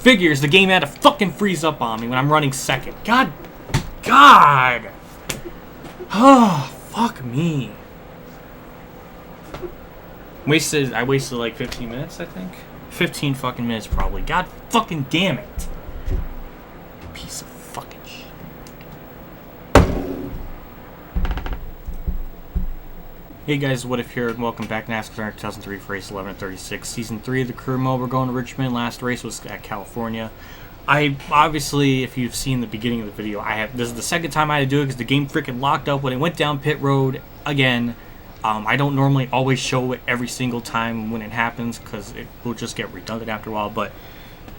Figures the game had to fucking freeze up on me when I'm running second. God. Oh, fuck me. I wasted like 15 minutes, I think. 15 fucking minutes probably. God fucking damn it. Piece of fucking shit. Hey guys, what if here, and welcome back to NASCAR 2003 for race 11 at 36. Season 3 of the career mode. We're going to Richmond. Last race was at California. I obviously, if you've seen the beginning of the video, this is the second time I had to do it because the game freaking locked up when it went down pit road again. I don't normally always show it every single time when it happens because it will just get redundant after a while, but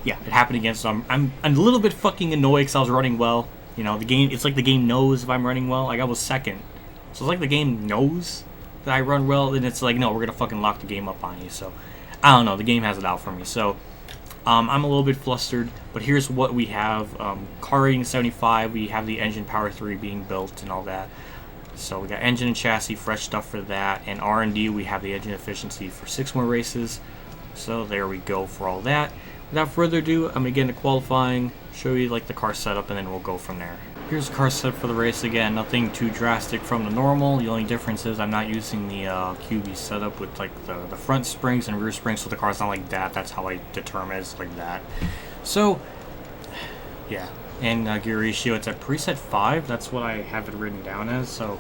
yeah, it happened again, so I'm a little bit fucking annoyed because I was running well. You know, the game, it's like the game knows if I'm running well. Like, I was second. So it's like the game knows that I run well, and it's like, no, we're going to fucking lock the game up on you. So, I don't know, the game has it out for me. So, I'm a little bit flustered, but here's what we have. Car rating 75, we have the engine power 3 being built and all that. So we got engine and chassis, fresh stuff for that, and R&D, we have the engine efficiency for 6 more races. So there we go for all that. Without further ado, I'm going to get into qualifying, show you like the car setup, and then we'll go from there. Here's the car setup for the race. Again, nothing too drastic from the normal. The only difference is I'm not using the QB setup with like the front springs and rear springs, so the car's not like that. That's how I determine it's like that. So, yeah. And gear ratio, it's at preset 5. That's what I have it written down as. So,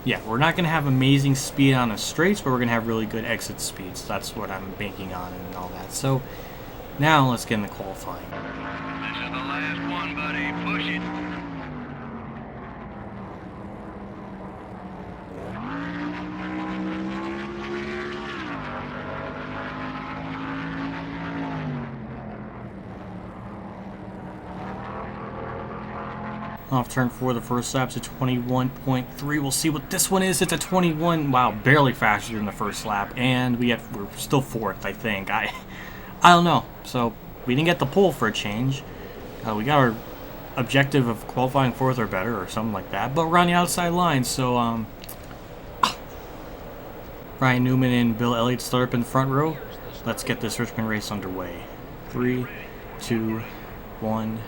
yeah, we're not going to have amazing speed on the straights, but we're going to have really good exit speeds. That's what I'm banking on and all that. So, now let's get into qualifying. This is the last one, buddy. Push it. Off turn 4, the first lap's at 21.3. We'll see what this one is. It's a 21. Wow, barely faster than the first lap, and we're still 4th, I think. I don't know. So we didn't get the pole for a change. We got our objective of qualifying 4th or better, or something like that. But we're on the outside line, so Ryan Newman and Bill Elliott start up in the front row. Let's get this Richmond race underway. 3, 2, 1.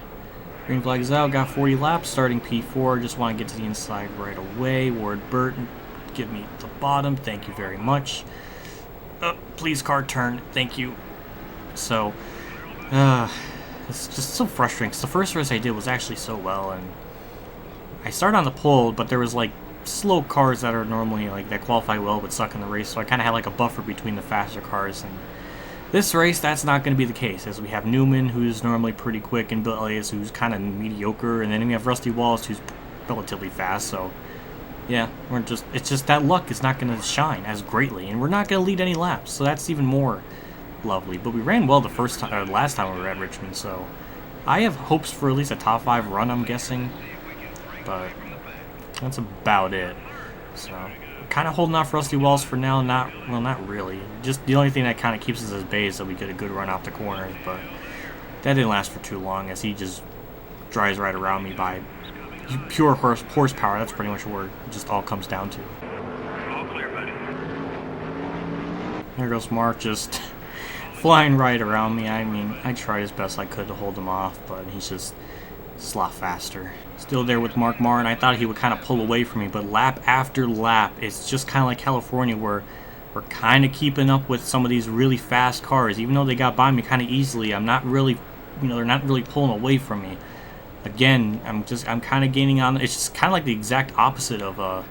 Green flag is out. Got 40 laps. Starting P4. Just want to get to the inside right away. Ward Burton, give me the bottom. Thank you very much. Please, car turn. Thank you. So, it's just so frustrating because the first race I did was actually so well, and I started on the pole, but there was like slow cars that are normally like that qualify well but suck in the race, so I kind of had like a buffer between the faster cars. And this race, that's not going to be the case, as we have Newman, who's normally pretty quick, and Bill Elliott, who's kind of mediocre, and then we have Rusty Wallace, who's relatively fast. So yeah, it's just that luck is not going to shine as greatly, and we're not going to lead any laps, so that's even more lovely. But we ran well the last time we were at Richmond, so I have hopes for at least a top 5 run, I'm guessing, but that's about it. So kind of holding off Rusty Wallace for now. Not really. Just the only thing that kind of keeps us at bay is that we get a good run off the corners, but that didn't last for too long, as he just drives right around me by pure horsepower. That's pretty much where it just all comes down to. All clear, buddy. There goes Mark, just flying right around me. I mean, I tried as best I could to hold him off, but he's just a lot faster. Still there with Mark Marr, and I thought he would kind of pull away from me, but lap after lap, it's just kind of like California, where we're kind of keeping up with some of these really fast cars. Even though they got by me kind of easily, I'm not really, they're not really pulling away from me. Again, I'm kind of gaining on. It's just kind of like the exact opposite of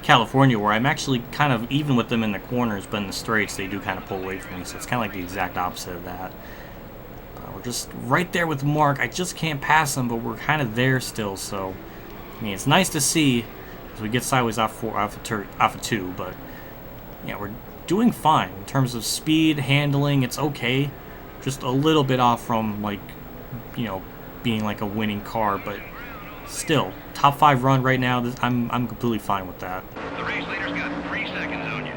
California, where I'm actually kind of even with them in the corners, but in the straights they do kind of pull away from me. So it's kind of like the exact opposite of that. We're just right there with Mark. I just can't pass him, but we're kind of there still. So, I mean, it's nice to see as we get sideways off of 2, but yeah, we're doing fine in terms of speed, handling. It's okay, just a little bit off from like, being like a winning car, but still top 5 run right now. I'm completely fine with that. The race leader's got 3 seconds on you.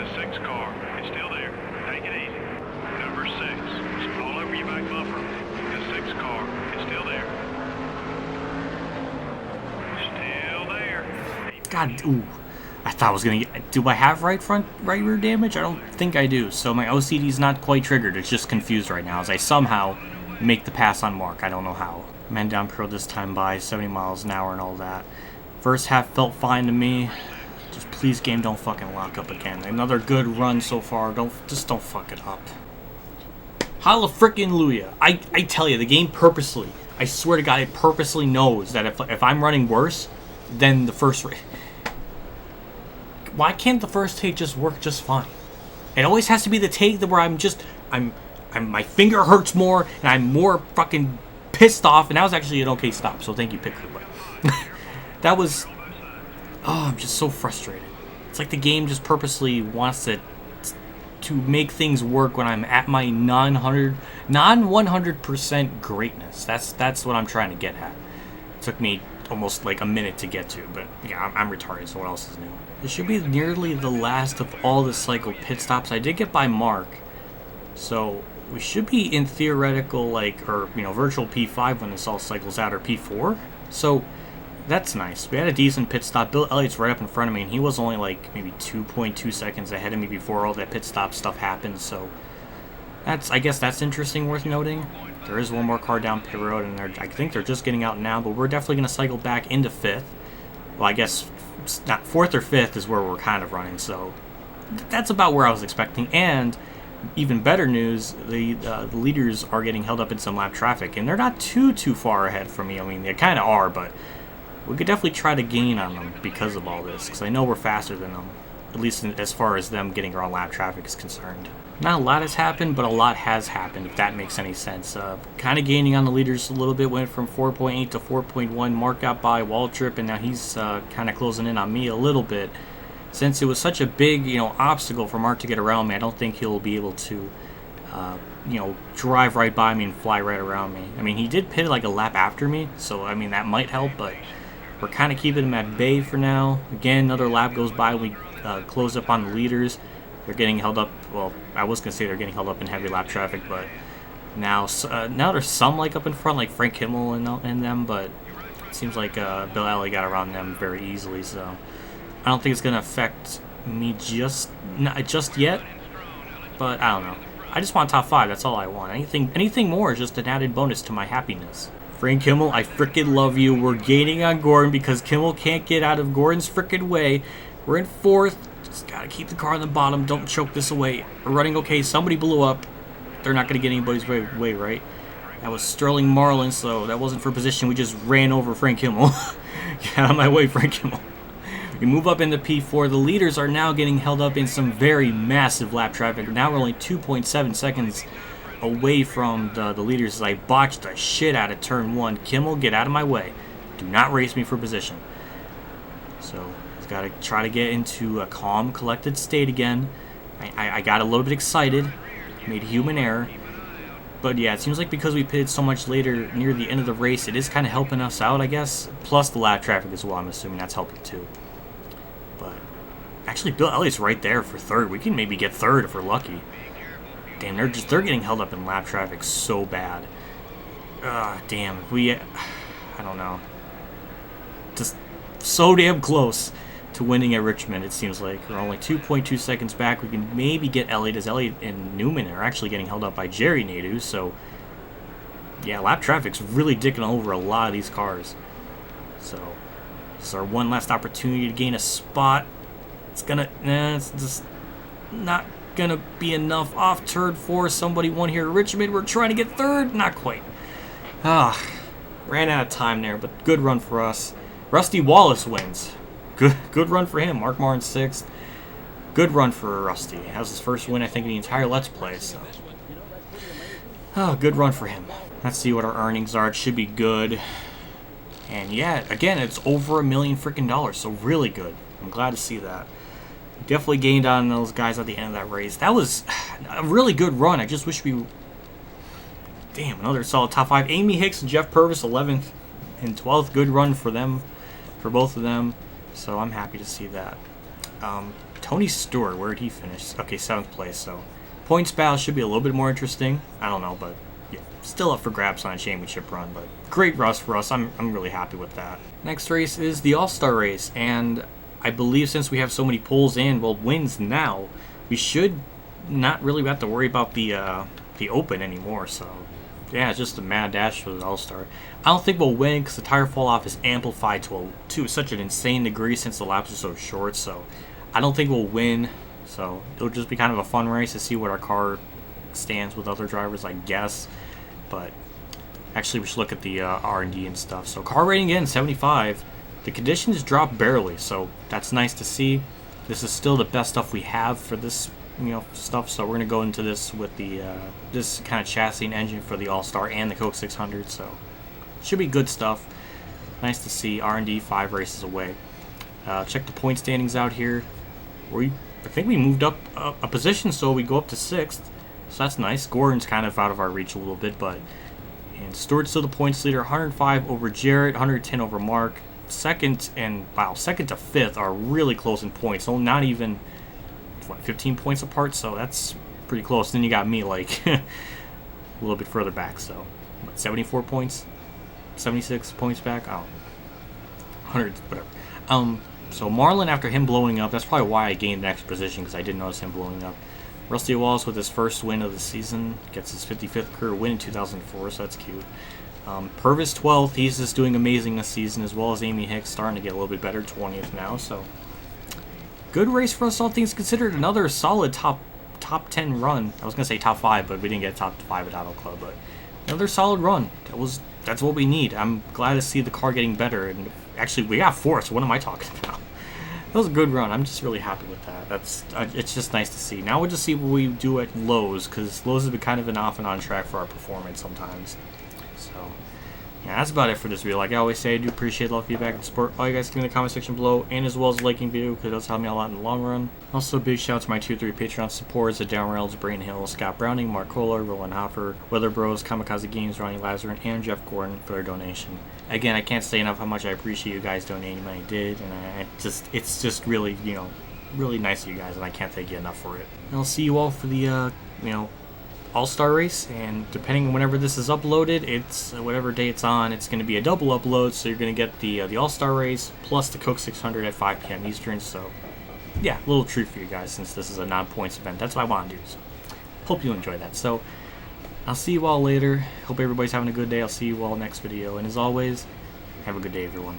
The 6 car is still there. Take it easy. Number 6. It's all over your back bumper. The 6 car is still there. Still there. God, ooh. I thought I was going to get... Do I have right rear damage? I don't think I do. So my OCD's not quite triggered. It's just confused right now as I somehow make the pass on Mark. I don't know how. Man downhill this time by 70 miles an hour and all that. First half felt fine to me. Just please, game, don't fucking lock up again. Another good run so far. Just don't fuck it up. Holla frickin' Luya. I tell you, the game purposely, I swear to God, it purposely knows that if I'm running worse than the first race... Why can't the first take just work just fine? It always has to be the take where my finger hurts more and I'm more fucking pissed off. And that was actually an okay stop, so thank you, pit crew. But that was... Oh, I'm just so frustrated. It's like the game just purposely wants to make things work when I'm at my non-100% greatness. That's what I'm trying to get at. It took me almost like a minute to get to, but yeah, I'm retarded, so what else is new? This should be nearly the last of all the cycle pit stops. I did get by Mark, so we should be in theoretical, like, or, virtual P5 when this all cycles out, or P4. So that's nice. We had a decent pit stop. Bill Elliott's right up in front of me, and he was only like maybe 2.2 seconds ahead of me before all that pit stop stuff happened. So I guess that's interesting, worth noting. There is one more car down pit road, and I think they're just getting out now, but we're definitely going to cycle back into 5th. Well, I guess not 4th or 5th is where we're kind of running, so that's about where I was expecting. And even better news, the leaders are getting held up in some lap traffic, and they're not too far ahead from me. I mean, they kind of are, but we could definitely try to gain on them because of all this, because I know we're faster than them, at least as far as them getting around lap traffic is concerned. Not a lot has happened, but a lot has happened, if that makes any sense. Kind of gaining on the leaders a little bit, went from 4.8 to 4.1. Mark got by Waltrip, and now he's kind of closing in on me a little bit. Since it was such a big, obstacle for Mark to get around me, I don't think he'll be able to, drive right by me and fly right around me. I mean, he did pit like a lap after me, so, I mean, that might help, but we're kind of keeping him at bay for now. Again, another lap goes by, we close up on the leaders. They're getting held up, well, I was going to say they're getting held up in heavy lap traffic, but now there's some like up in front, like Frank Kimmel and them, but it seems like Bill Alley got around them very easily, so I don't think it's going to affect me just yet, but I don't know. I just want top 5, that's all I want. Anything more is just an added bonus to my happiness. Frank Kimmel, I frickin' love you. We're gaining on Gordon because Kimmel can't get out of Gordon's frickin' way. We're in 4th. Just gotta keep the car on the bottom. Don't choke this away. We're running okay. Somebody blew up. They're not gonna get anybody's way, right? That was Sterling Marlin, so that wasn't for position. We just ran over Frank Kimmel. Get out of my way, Frank Kimmel. We move up into P4. The leaders are now getting held up in some very massive lap traffic. Now we're only 2.7 seconds away from the leaders as I botched the shit out of turn 1. Kimmel, get out of my way. Do not race me for position. So got to try to get into a calm, collected state again. I got a little bit excited, made a human error, but yeah, it seems like because we pitted so much later near the end of the race, it is kind of helping us out, I guess. Plus the lap traffic as well, I'm assuming that's helping too. But actually, Bill Elliott's right there for 3rd. We can maybe get 3rd if we're lucky. Damn, they're getting held up in lap traffic so bad. Damn, if we, I don't know, just so damn close to winning at Richmond, it seems like. We're only 2.2 seconds back. We can maybe get Elliott, as Elliott and Newman are actually getting held up by Jerry Nadeau, so yeah, lap traffic's really dicking over a lot of these cars. So this is our one last opportunity to gain a spot. It's just not gonna be enough. Off turn 4, somebody won here at Richmond. We're trying to get 3rd, not quite. Ran out of time there, but good run for us. Rusty Wallace wins. Good run for him. Mark Martin 6th. Good run for Rusty. Has his first win, I think, in the entire Let's Play. So, good run for him. Let's see what our earnings are. It should be good. And yeah, again, it's over $1 million freaking dollars, so really good. I'm glad to see that. Definitely gained on those guys at the end of that race. That was a really good run. I just wish we... Damn, another solid top 5. Amy Hicks and Jeff Purvis, 11th and 12th. Good run for them, for both of them. So I'm happy to see that. Tony Stewart, where did he finish? Okay, 7th place. So points battle should be a little bit more interesting. I don't know, but yeah, still up for grabs on a championship run. But great race for us. I'm really happy with that. Next race is the All-Star race, and I believe since we have so many pulls and, well, wins now, we should not really have to worry about the Open anymore. So, yeah, it's just a mad dash for the All-Star. I don't think we'll win because the tire fall-off is amplified to such an insane degree since the laps are so short. So, I don't think we'll win. So, it'll just be kind of a fun race to see what our car stands with other drivers, I guess. But actually, we should look at the R&D and stuff. So, car rating again, 75. The conditions dropped barely, so that's nice to see. This is still the best stuff we have for this, stuff. So we're gonna go into this with the this kind of chassis and engine for the All-Star and the Coke 600. So should be good stuff. Nice to see. R&D 5 races away. Check the point standings out here. I think we moved up a position, so we go up to 6th. So that's nice. Gordon's kind of out of our reach a little bit, and Stewart's still the points leader. 105 over Jarrett, 110 over Mark. Second to 5th are really close in points. So not even 15 points apart. So that's pretty close. Then you got me like a little bit further back. So 74 points, 76 points back. 100 whatever. So Marlin, after him blowing up, that's probably why I gained an extra position because I didn't notice him blowing up. Rusty Wallace with his first win of the season gets his 55th career win in 2004. So that's cute. Purvis 12th, he's just doing amazing this season, as well as Amy Hicks starting to get a little bit better, 20th now. So good race for us, all things considered. Another solid top 10 run. I was gonna say top 5, but we didn't get top 5 at Auto Club. But another solid run. That's what we need. I'm glad to see the car getting better. And actually, we got 4th. So what am I talking about? That was a good run. I'm just really happy with that. It's just nice to see. Now we'll just see what we do at Lowe's, because Lowe's has been kind of an off and on track for our performance sometimes. So, yeah, that's about it for this video. Like I always say, I do appreciate all the feedback and support. All you guys can in the comment section below, and as well as liking the video, because it does help me a lot in the long run. Also, big shout out to my Tier 3 Patreon supporters at Reynolds, Braydon Hill, Scott Browning, Mark Kolar, Roland Hofer, Weather Bros, KamikazeGames, Ronnie Lazarin, and Jeff Gordon for their donation. Again, I can't say enough how much I appreciate you guys donating when I did, and it's just really, really nice of you guys, and I can't thank you enough for it. And I'll see you all for the, All-Star race, and depending on whenever this is uploaded, it's whatever day it's on, it's going to be a double upload, so you're going to get the All-Star race plus the Coke 600 at 5 p.m. Eastern. So yeah, a little treat for you guys since this is a non-points event. That's what I want to do, so hope you enjoy that. So I'll see you all later. Hope everybody's having a good day. I'll see you all next video, and as always, have a good day, everyone.